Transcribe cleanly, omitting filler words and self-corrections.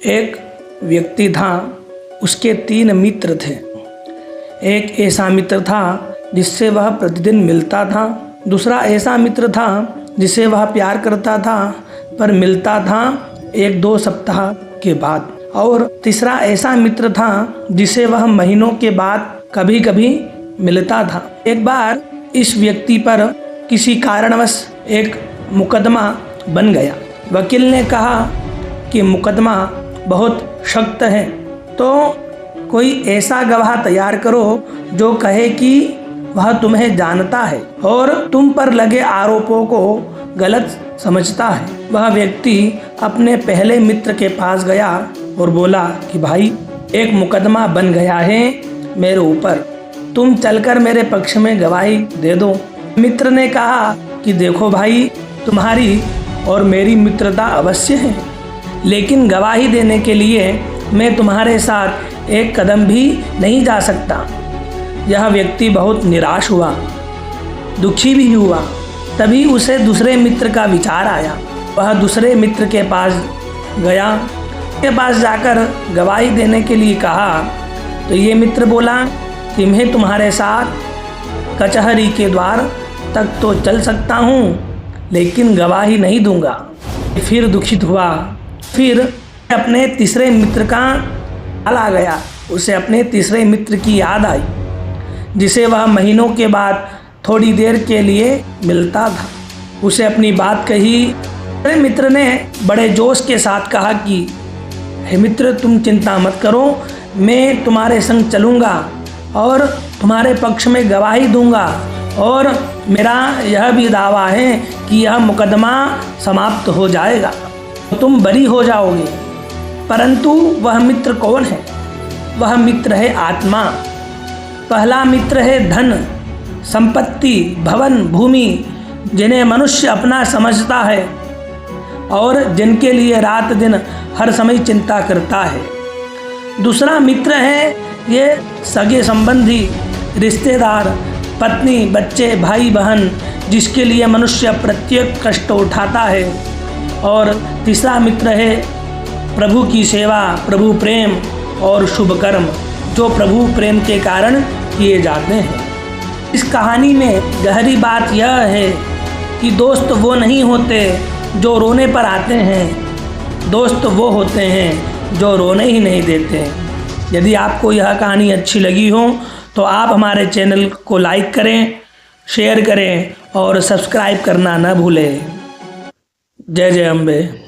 एक व्यक्ति था, उसके 3 मित्र थे। एक ऐसा मित्र था जिससे वह प्रतिदिन मिलता था, दूसरा ऐसा मित्र था जिसे वह प्यार करता था पर मिलता था 1-2 सप्ताह के बाद, और तीसरा ऐसा मित्र था जिसे वह महीनों के बाद कभी कभी मिलता था। एक बार इस व्यक्ति पर किसी कारणवश एक मुकदमा बन गया। वकील ने कहा कि मुकदमा बहुत सख्त है, तो कोई ऐसा गवाह तैयार करो जो कहे कि वह तुम्हें जानता है और तुम पर लगे आरोपों को गलत समझता है। वह व्यक्ति अपने पहले मित्र के पास गया और बोला कि भाई, एक मुकदमा बन गया है मेरे ऊपर, तुम चलकर मेरे पक्ष में गवाही दे दो। मित्र ने कहा कि देखो भाई, तुम्हारी और मेरी मित्रता अवश्य है, लेकिन गवाही देने के लिए मैं तुम्हारे साथ एक कदम भी नहीं जा सकता। यह व्यक्ति बहुत निराश हुआ, दुखी भी हुआ। तभी उसे दूसरे मित्र का विचार आया। वह दूसरे मित्र के पास गया, के पास जाकर गवाही देने के लिए कहा तो ये मित्र बोला कि मैं तुम्हारे साथ कचहरी के द्वार तक तो चल सकता हूँ, लेकिन गवाही नहीं दूंगा। फिर दुखित हुआ। फिर अपने तीसरे मित्र का ख्याल आ गया। उसे अपने तीसरे मित्र की याद आई जिसे वह महीनों के बाद थोड़ी देर के लिए मिलता था। उसे अपनी बात कही। मेरे मित्र ने बड़े जोश के साथ कहा कि हे मित्र, तुम चिंता मत करो, मैं तुम्हारे संग चलूँगा और तुम्हारे पक्ष में गवाही दूंगा, और मेरा यह भी दावा है कि यह मुकदमा समाप्त हो जाएगा, तुम बरी हो जाओगे। परंतु वह मित्र कौन है? वह मित्र है आत्मा। पहला मित्र है धन, संपत्ति, भवन, भूमि, जिन्हें मनुष्य अपना समझता है और जिनके लिए रात दिन हर समय चिंता करता है। दूसरा मित्र है ये सगे संबंधी, रिश्तेदार, पत्नी, बच्चे, भाई बहन, जिसके लिए मनुष्य प्रत्येक कष्ट उठाता है। और तीसरा मित्र है प्रभु की सेवा, प्रभु प्रेम और शुभ कर्म, जो प्रभु प्रेम के कारण किए जाते हैं। इस कहानी में गहरी बात यह है कि दोस्त वो नहीं होते जो रोने पर आते हैं, दोस्त वो होते हैं जो रोने ही नहीं देते। यदि आपको यह कहानी अच्छी लगी हो तो आप हमारे चैनल को लाइक करें, शेयर करें और सब्सक्राइब करना न भूलें। जय जय अम्बे।